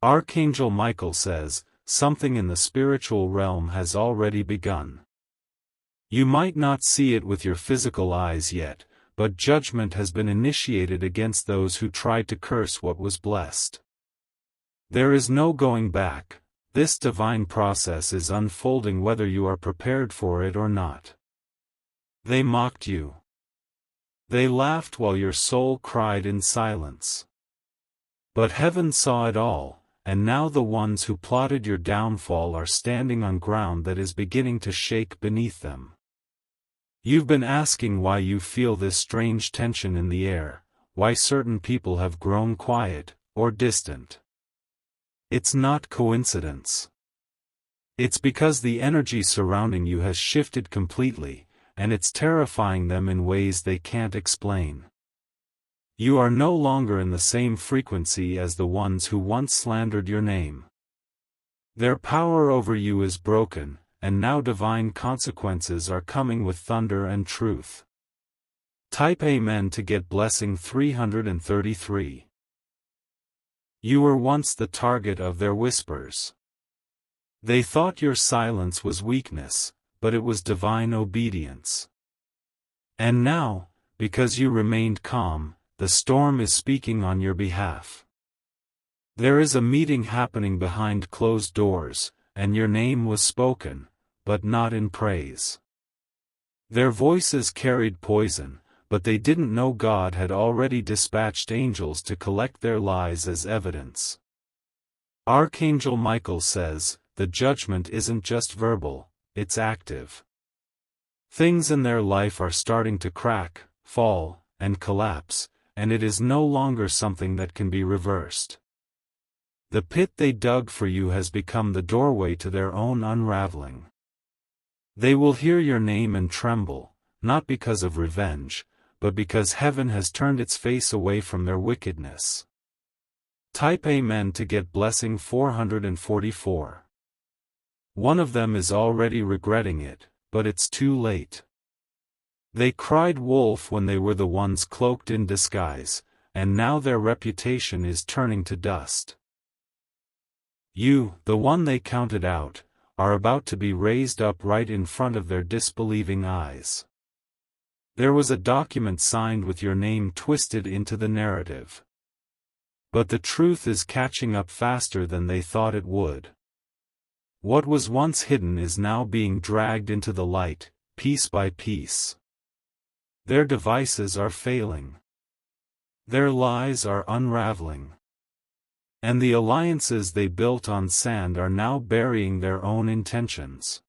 Archangel Michael says, something in the spiritual realm has already begun. You might not see it with your physical eyes yet, but judgment has been initiated against those who tried to curse what was blessed. There is no going back. This divine process is unfolding whether you are prepared for it or not. They mocked you. They laughed while your soul cried in silence. But heaven saw it all, and now the ones who plotted your downfall are standing on ground that is beginning to shake beneath them. You've been asking why you feel this strange tension in the air, why certain people have grown quiet, or distant. It's not coincidence. It's because the energy surrounding you has shifted completely, and it's terrifying them in ways they can't explain. You are no longer in the same frequency as the ones who once slandered your name. Their power over you is broken, and now divine consequences are coming with thunder and truth. Type Amen to get blessing 333. You were once the target of their whispers. They thought your silence was weakness, but it was divine obedience. And now, because you remained calm, the storm is speaking on your behalf. There is a meeting happening behind closed doors, and your name was spoken, but not in praise. Their voices carried poison, but they didn't know God had already dispatched angels to collect their lies as evidence. Archangel Michael says, the judgment isn't just verbal, it's active. Things in their life are starting to crack, fall, and collapse, and it is no longer something that can be reversed. The pit they dug for you has become the doorway to their own unraveling. They will hear your name and tremble, not because of revenge, but because heaven has turned its face away from their wickedness. Type Amen to get blessing 444. One of them is already regretting it, but it's too late. They cried wolf when they were the ones cloaked in disguise, and now their reputation is turning to dust. You, the one they counted out, are about to be raised up right in front of their disbelieving eyes. There was a document signed with your name twisted into the narrative. But the truth is catching up faster than they thought it would. What was once hidden is now being dragged into the light, piece by piece. Their devices are failing. Their lies are unraveling. And the alliances they built on sand are now burying their own intentions.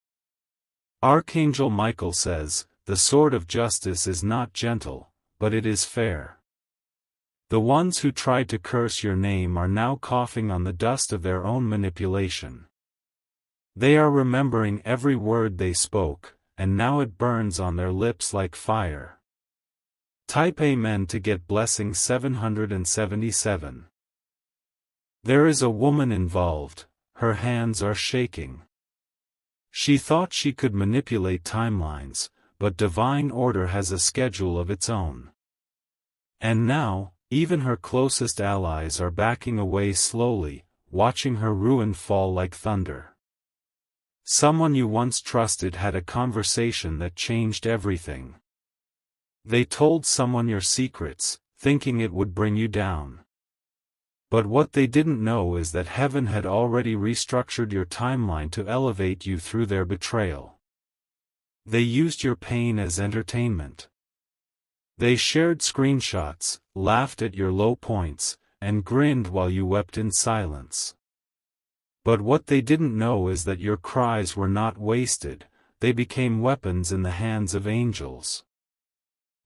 Archangel Michael says, the sword of justice is not gentle, but it is fair. The ones who tried to curse your name are now coughing on the dust of their own manipulation. They are remembering every word they spoke, and now it burns on their lips like fire. Type Amen to get blessing 777. There is a woman involved, her hands are shaking. She thought she could manipulate timelines, but divine order has a schedule of its own. And now, even her closest allies are backing away slowly, watching her ruin fall like thunder. Someone you once trusted had a conversation that changed everything. They told someone your secrets, thinking it would bring you down. But what they didn't know is that heaven had already restructured your timeline to elevate you through their betrayal. They used your pain as entertainment. They shared screenshots, laughed at your low points, and grinned while you wept in silence. But what they didn't know is that your cries were not wasted, they became weapons in the hands of angels.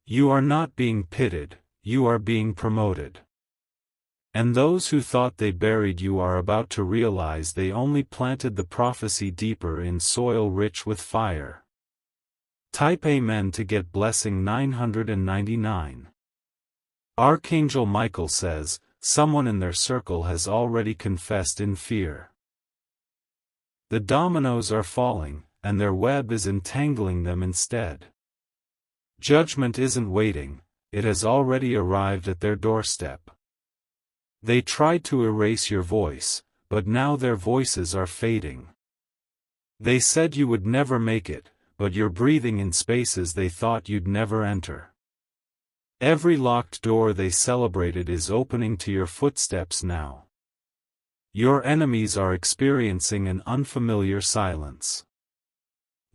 You are not being pitted, you are being promoted. And those who thought they buried you are about to realize they only planted the prophecy deeper in soil rich with fire. Type Amen to get blessing 999. Archangel Michael says, someone in their circle has already confessed in fear. The dominoes are falling, and their web is entangling them instead. Judgment isn't waiting, it has already arrived at their doorstep. They tried to erase your voice, but now their voices are fading. They said you would never make it, but you're breathing in spaces they thought you'd never enter. Every locked door they celebrated is opening to your footsteps now. Your enemies are experiencing an unfamiliar silence.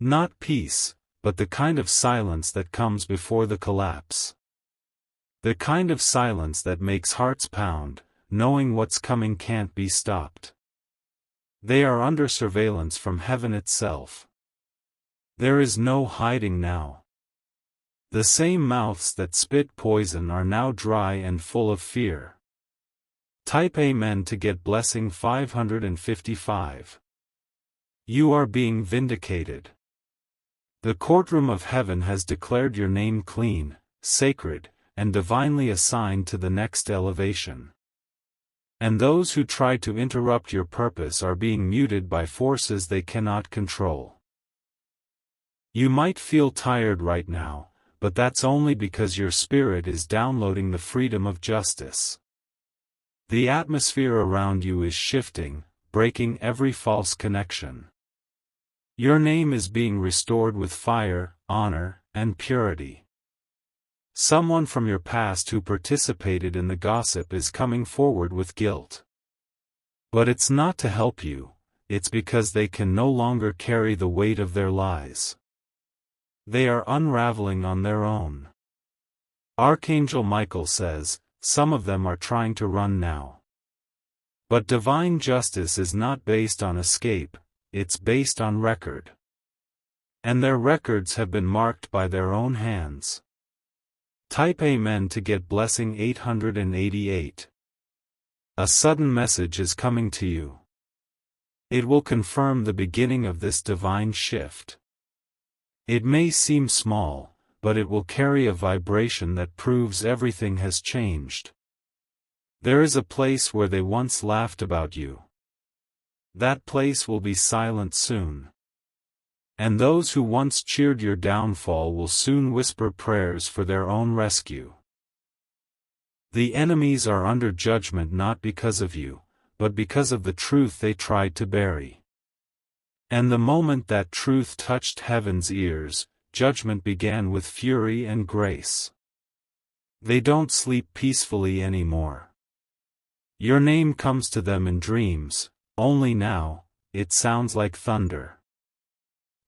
Not peace, but the kind of silence that comes before the collapse. The kind of silence that makes hearts pound, knowing what's coming can't be stopped. They are under surveillance from heaven itself. There is no hiding now. The same mouths that spit poison are now dry and full of fear. Type Amen to get blessing 555. You are being vindicated. The courtroom of heaven has declared your name clean, sacred, and divinely assigned to the next elevation. And those who try to interrupt your purpose are being muted by forces they cannot control. You might feel tired right now, but that's only because your spirit is downloading the freedom of justice. The atmosphere around you is shifting, breaking every false connection. Your name is being restored with fire, honor, and purity. Someone from your past who participated in the gossip is coming forward with guilt. But it's not to help you, it's because they can no longer carry the weight of their lies. They are unraveling on their own. Archangel Michael says, some of them are trying to run now. But divine justice is not based on escape, it's based on record. And their records have been marked by their own hands. Type Amen to get blessing 888. A sudden message is coming to you. It will confirm the beginning of this divine shift. It may seem small, but it will carry a vibration that proves everything has changed. There is a place where they once laughed about you. That place will be silent soon. And those who once cheered your downfall will soon whisper prayers for their own rescue. The enemies are under judgment not because of you, but because of the truth they tried to bury. And the moment that truth touched heaven's ears, judgment began with fury and grace. They don't sleep peacefully anymore. Your name comes to them in dreams, only now, it sounds like thunder.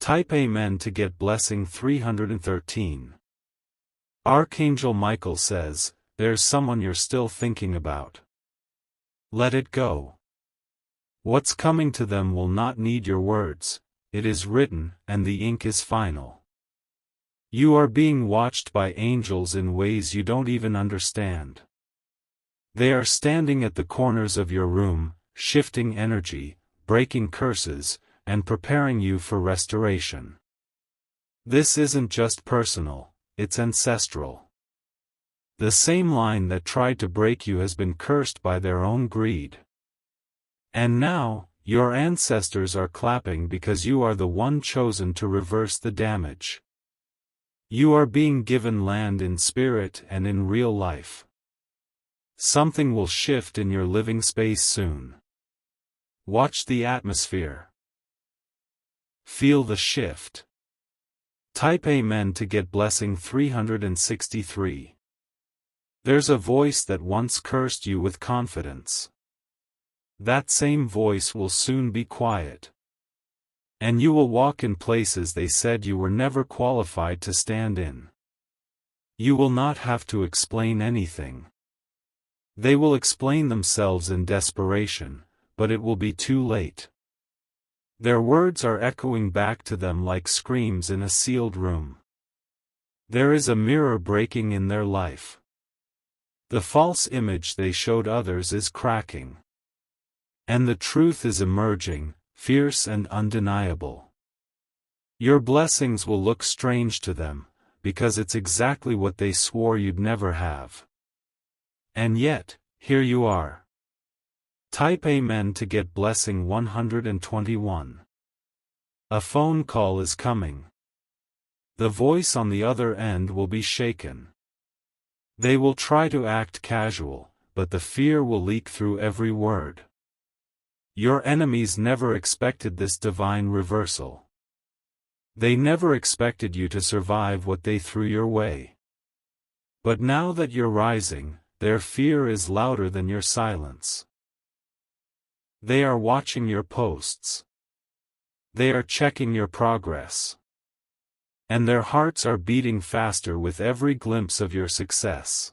Type Amen to get blessing 313. Archangel Michael says, there's someone you're still thinking about. Let it go. What's coming to them will not need your words, it is written, and the ink is final. You are being watched by angels in ways you don't even understand. They are standing at the corners of your room, shifting energy, breaking curses, and preparing you for restoration. This isn't just personal, it's ancestral. The same line that tried to break you has been cursed by their own greed. And now, your ancestors are clapping because you are the one chosen to reverse the damage. You are being given land in spirit and in real life. Something will shift in your living space soon. Watch the atmosphere. Feel the shift. Type Amen to get blessing 363. There's a voice that once cursed you with confidence. That same voice will soon be quiet. And you will walk in places they said you were never qualified to stand in. You will not have to explain anything. They will explain themselves in desperation, but it will be too late. Their words are echoing back to them like screams in a sealed room. There is a mirror breaking in their life. The false image they showed others is cracking. And the truth is emerging, fierce and undeniable. Your blessings will look strange to them, because it's exactly what they swore you'd never have. And yet, here you are. Type Amen to get blessing 121. A phone call is coming. The voice on the other end will be shaken. They will try to act casual, but the fear will leak through every word. Your enemies never expected this divine reversal. They never expected you to survive what they threw your way. But now that you're rising, their fear is louder than your silence. They are watching your posts. They are checking your progress. And their hearts are beating faster with every glimpse of your success.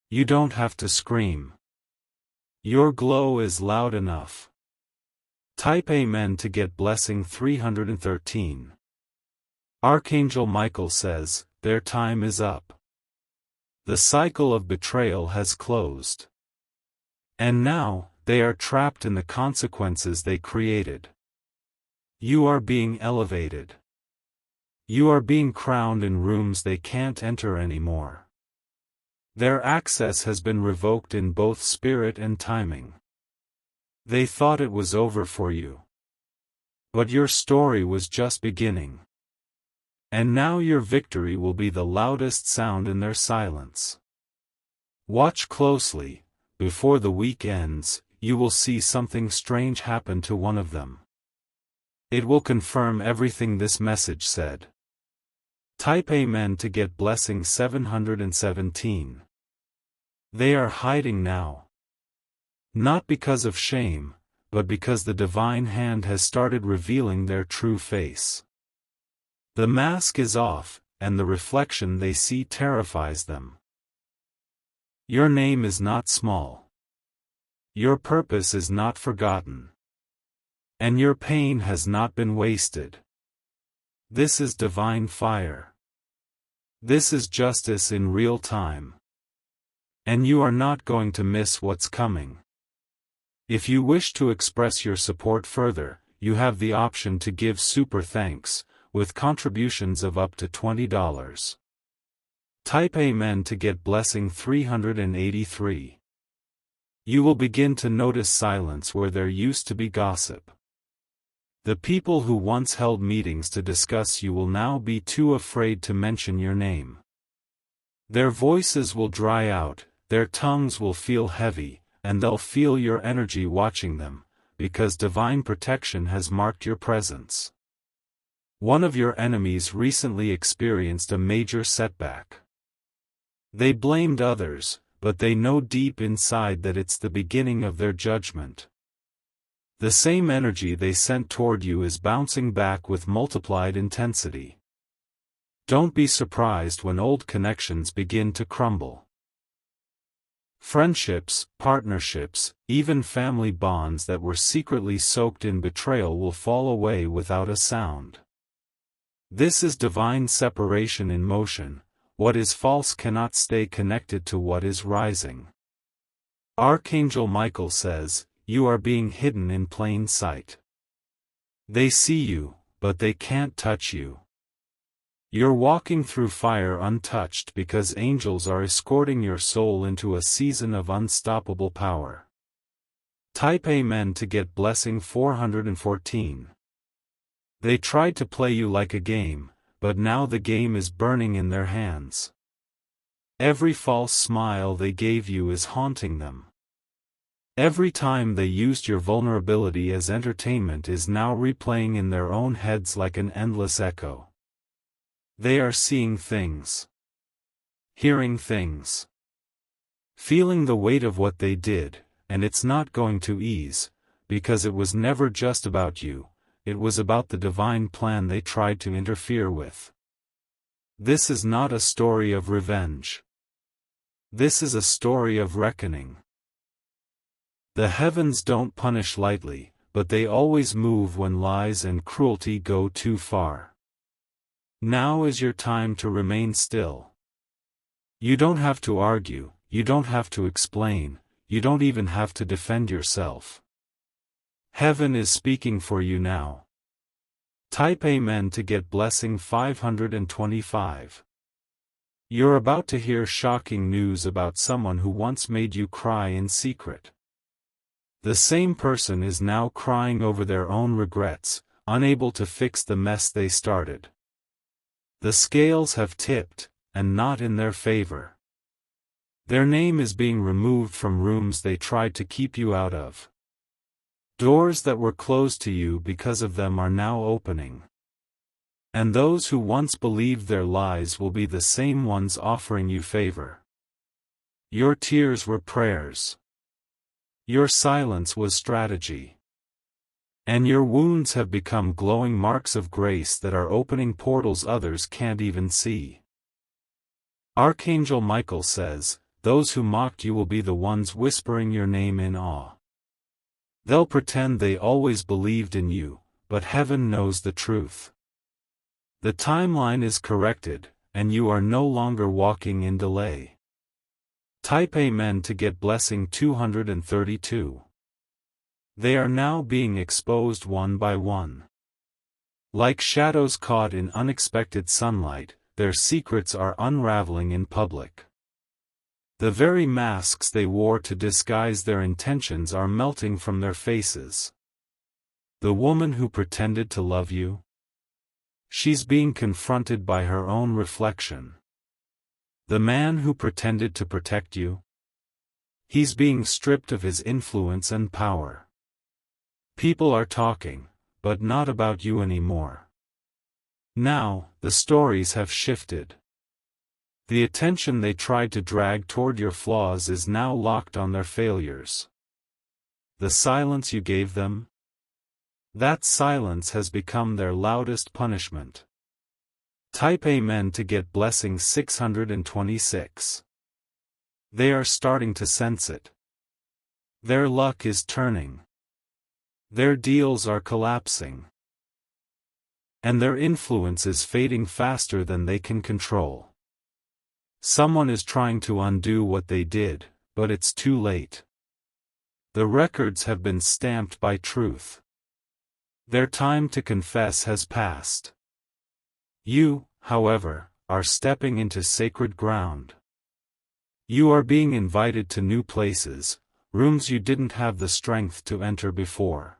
You don't have to scream. Your glow is loud enough. Type Amen to get blessing 313. Archangel Michael says, their time is up. The cycle of betrayal has closed. And now, they are trapped in the consequences they created. You are being elevated. You are being crowned in rooms they can't enter anymore. Their access has been revoked in both spirit and timing. They thought it was over for you. But your story was just beginning. And now your victory will be the loudest sound in their silence. Watch closely. Before the week ends, you will see something strange happen to one of them. It will confirm everything this message said. Type Amen to get blessing 717. They are hiding now. Not because of shame, but because the divine hand has started revealing their true face. The mask is off, and the reflection they see terrifies them. Your name is not small. Your purpose is not forgotten. And your pain has not been wasted. This is divine fire. This is justice in real time. And you are not going to miss what's coming. If you wish to express your support further, you have the option to give super thanks, with contributions of up to $20. Type Amen to get blessing 383. You will begin to notice silence where there used to be gossip. The people who once held meetings to discuss you will now be too afraid to mention your name. Their voices will dry out, their tongues will feel heavy, and they'll feel your energy watching them, because divine protection has marked your presence. One of your enemies recently experienced a major setback. They blamed others, but they know deep inside that it's the beginning of their judgment. The same energy they sent toward you is bouncing back with multiplied intensity. Don't be surprised when old connections begin to crumble. Friendships, partnerships, even family bonds that were secretly soaked in betrayal will fall away without a sound. This is divine separation in motion. What is false cannot stay connected to what is rising. Archangel Michael says, you are being hidden in plain sight. They see you, but they can't touch you. You're walking through fire untouched because angels are escorting your soul into a season of unstoppable power. Type Amen to get blessing 414. They tried to play you like a game, but now the game is burning in their hands. Every false smile they gave you is haunting them. Every time they used your vulnerability as entertainment is now replaying in their own heads like an endless echo. They are seeing things. Hearing things. Feeling the weight of what they did, and it's not going to ease, because it was never just about you, it was about the divine plan they tried to interfere with. This is not a story of revenge. This is a story of reckoning. The heavens don't punish lightly, but they always move when lies and cruelty go too far. Now is your time to remain still. You don't have to argue, you don't have to explain, you don't even have to defend yourself. Heaven is speaking for you now. Type Amen to get blessing 525. You're about to hear shocking news about someone who once made you cry in secret. The same person is now crying over their own regrets, unable to fix the mess they started. The scales have tipped, and not in their favor. Their name is being removed from rooms they tried to keep you out of. Doors that were closed to you because of them are now opening. And those who once believed their lies will be the same ones offering you favor. Your tears were prayers. Your silence was strategy. And your wounds have become glowing marks of grace that are opening portals others can't even see. Archangel Michael says, those who mocked you will be the ones whispering your name in awe. They'll pretend they always believed in you, but heaven knows the truth. The timeline is corrected, and you are no longer walking in delay. Type Amen to get blessing 232. They are now being exposed one by one. Like shadows caught in unexpected sunlight, their secrets are unraveling in public. The very masks they wore to disguise their intentions are melting from their faces. The woman who pretended to love you? She's being confronted by her own reflection. The man who pretended to protect you? He's being stripped of his influence and power. People are talking, but not about you anymore. Now, the stories have shifted. The attention they tried to drag toward your flaws is now locked on their failures. The silence you gave them? That silence has become their loudest punishment. Type Amen to get blessing 626. They are starting to sense it. Their luck is turning. Their deals are collapsing. And their influence is fading faster than they can control. Someone is trying to undo what they did, but it's too late. The records have been stamped by truth. Their time to confess has passed. You, however, are stepping into sacred ground. You are being invited to new places, rooms you didn't have the strength to enter before.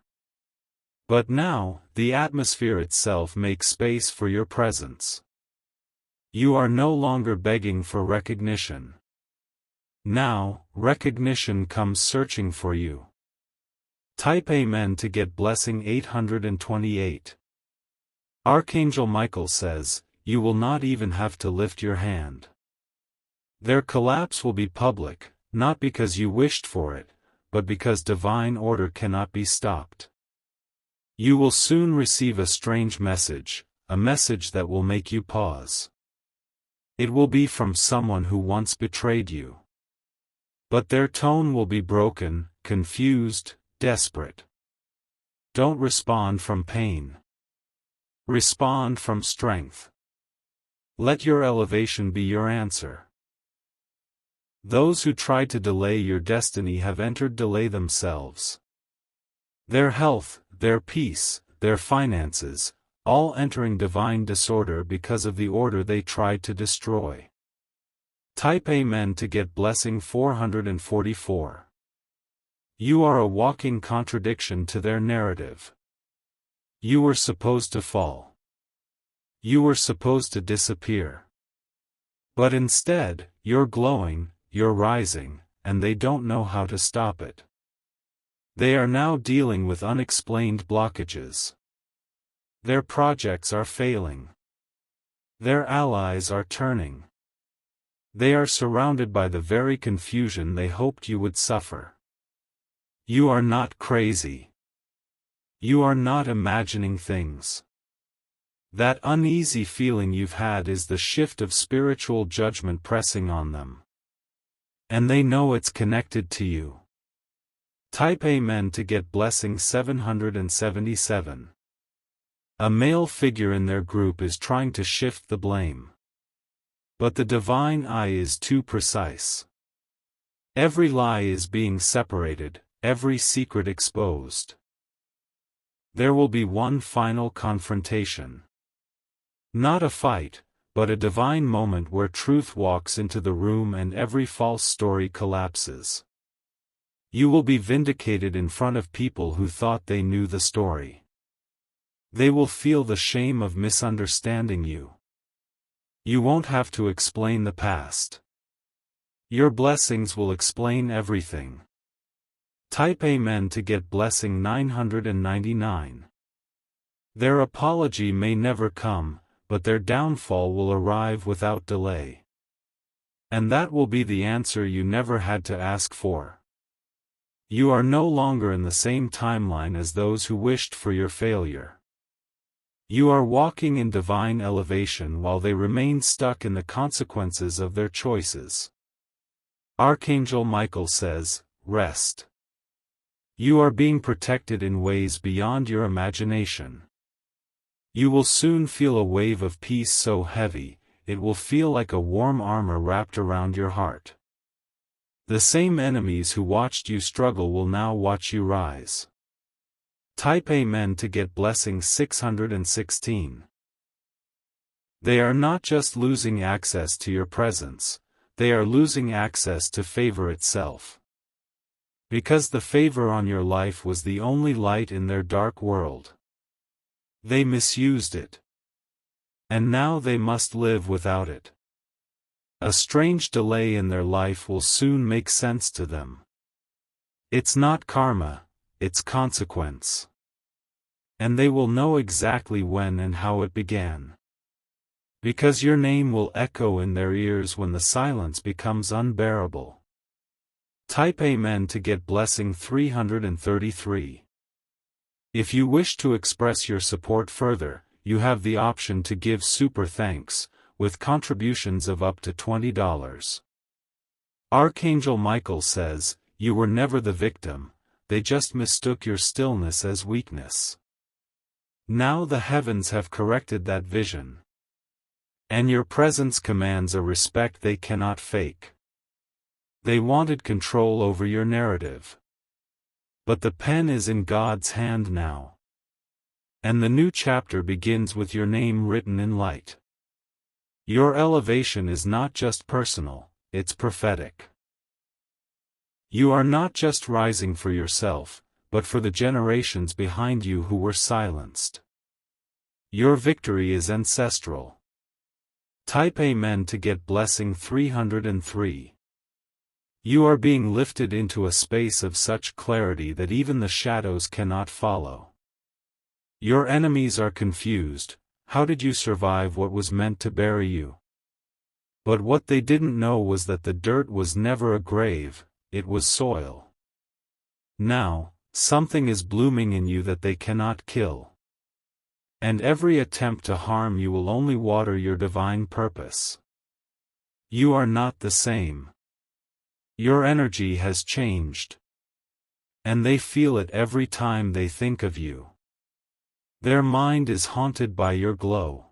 But now, the atmosphere itself makes space for your presence. You are no longer begging for recognition. Now, recognition comes searching for you. Type Amen to get blessing 828. Archangel Michael says, you will not even have to lift your hand. Their collapse will be public, not because you wished for it, but because divine order cannot be stopped. You will soon receive a strange message, a message that will make you pause. It will be from someone who once betrayed you. But their tone will be broken, confused, desperate. Don't respond from pain. Respond from strength. Let your elevation be your answer. Those who tried to delay your destiny have entered delay themselves. Their health, their peace, their finances, all entering divine disorder because of the order they tried to destroy. Type Amen to get blessing 444. You are a walking contradiction to their narrative. You were supposed to fall. You were supposed to disappear. But instead, you're glowing, you're rising, and they don't know how to stop it. They are now dealing with unexplained blockages. Their projects are failing. Their allies are turning. They are surrounded by the very confusion they hoped you would suffer. You are not crazy. You are not imagining things. That uneasy feeling you've had is the shift of spiritual judgment pressing on them. And they know it's connected to you. Type Amen to get blessing 777. A male figure in their group is trying to shift the blame. But the divine eye is too precise. Every lie is being separated, every secret exposed. There will be one final confrontation. Not a fight, but a divine moment where truth walks into the room and every false story collapses. You will be vindicated in front of people who thought they knew the story. They will feel the shame of misunderstanding you. You won't have to explain the past. Your blessings will explain everything. Type Amen to get blessing 999. Their apology may never come, but their downfall will arrive without delay. And that will be the answer you never had to ask for. You are no longer in the same timeline as those who wished for your failure. You are walking in divine elevation while they remain stuck in the consequences of their choices. Archangel Michael says, rest. You are being protected in ways beyond your imagination. You will soon feel a wave of peace so heavy, it will feel like a warm armor wrapped around your heart. The same enemies who watched you struggle will now watch you rise. Type Amen to get blessing 616. They are not just losing access to your presence, they are losing access to favor itself. Because the favor on your life was the only light in their dark world. They misused it. And now they must live without it. A strange delay in their life will soon make sense to them. It's not karma, it's consequence. And they will know exactly when and how it began. Because your name will echo in their ears when the silence becomes unbearable. Type Amen to get blessing 333. If you wish to express your support further, you have the option to give super thanks, with contributions of up to $20. Archangel Michael says, you were never the victim, they just mistook your stillness as weakness. Now the heavens have corrected that vision. And your presence commands a respect they cannot fake. They wanted control over your narrative. But the pen is in God's hand now. And the new chapter begins with your name written in light. Your elevation is not just personal, it's prophetic. You are not just rising for yourself, but for the generations behind you who were silenced. Your victory is ancestral. Type Amen to get blessing 303. You are being lifted into a space of such clarity that even the shadows cannot follow. Your enemies are confused. How did you survive what was meant to bury you? But what they didn't know was that the dirt was never a grave, it was soil. Now, something is blooming in you that they cannot kill. And every attempt to harm you will only water your divine purpose. You are not the same. Your energy has changed. And they feel it every time they think of you. Their mind is haunted by your glow.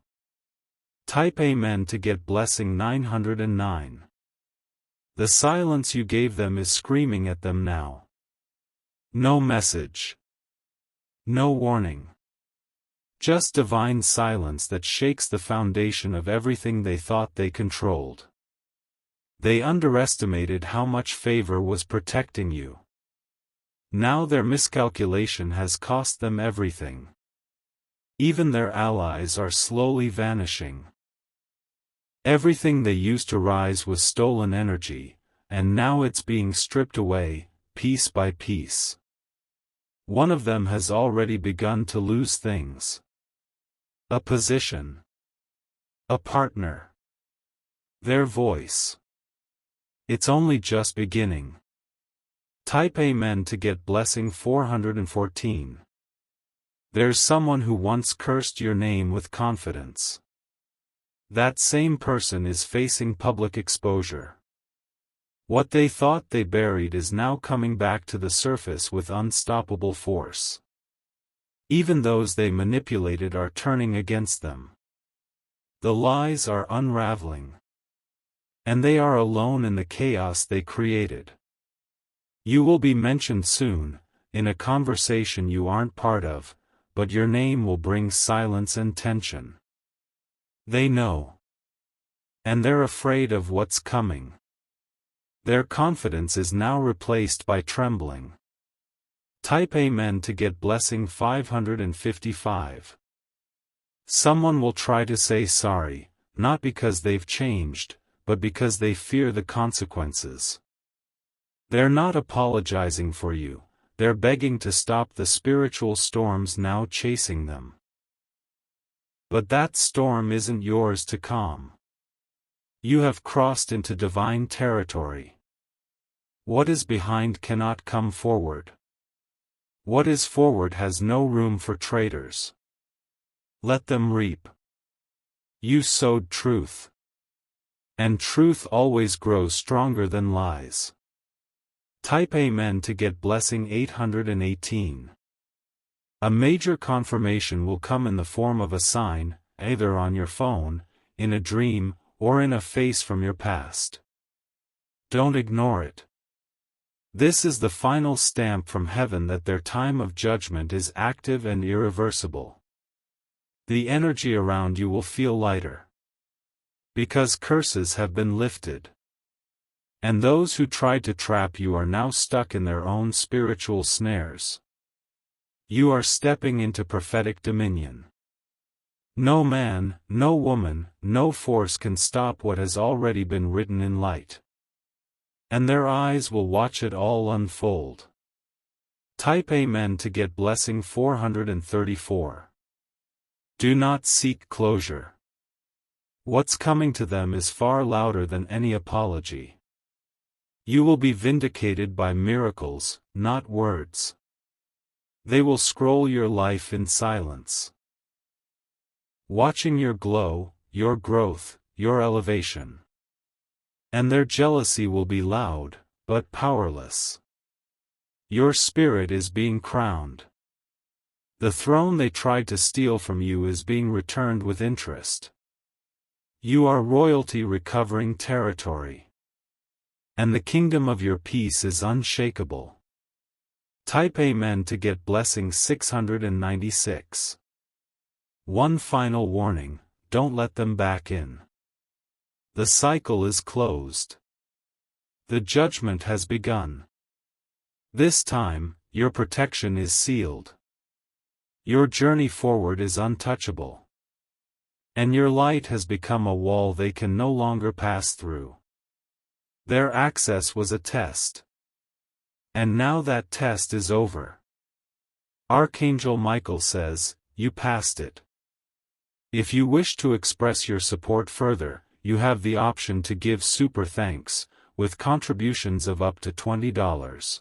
Type Amen to get blessing 909. The silence you gave them is screaming at them now. No message. No warning. Just divine silence that shakes the foundation of everything they thought they controlled. They underestimated how much favor was protecting you. Now their miscalculation has cost them everything. Even their allies are slowly vanishing. Everything they used to rise was stolen energy, and now it's being stripped away, piece by piece. One of them has already begun to lose things. A position. A partner. Their voice. It's only just beginning. Type Amen to get blessing 414. There's someone who once cursed your name with confidence. That same person is facing public exposure. What they thought they buried is now coming back to the surface with unstoppable force. Even those they manipulated are turning against them. The lies are unraveling. And they are alone in the chaos they created. You will be mentioned soon, in a conversation you aren't part of, but your name will bring silence and tension. They know. And they're afraid of what's coming. Their confidence is now replaced by trembling. Type Amen to get blessing 555. Someone will try to say sorry, not because they've changed, but because they fear the consequences. They're not apologizing for you, they're begging to stop the spiritual storms now chasing them. But that storm isn't yours to calm. You have crossed into divine territory. What is behind cannot come forward. What is forward has no room for traitors. Let them reap. You sowed truth. And truth always grows stronger than lies. Type Amen to get blessing 818. A major confirmation will come in the form of a sign, either on your phone, in a dream, or in a face from your past. Don't ignore it. This is the final stamp from heaven that their time of judgment is active and irreversible. The energy around you will feel lighter. Because curses have been lifted. And those who tried to trap you are now stuck in their own spiritual snares. You are stepping into prophetic dominion. No man, no woman, no force can stop what has already been written in light. And their eyes will watch it all unfold. Type Amen to get blessing 434. Do not seek closure. What's coming to them is far louder than any apology. You will be vindicated by miracles, not words. They will scroll your life in silence. Watching your glow, your growth, your elevation. And their jealousy will be loud, but powerless. Your spirit is being crowned. The throne they tried to steal from you is being returned with interest. You are royalty recovering territory. And the kingdom of your peace is unshakable. Type Amen to get blessing 696. One final warning, don't let them back in. The cycle is closed. The judgment has begun. This time, your protection is sealed. Your journey forward is untouchable. And your light has become a wall they can no longer pass through. Their access was a test. And now that test is over. Archangel Michael says, you passed it. If you wish to express your support further, you have the option to give super thanks, with contributions of up to $20.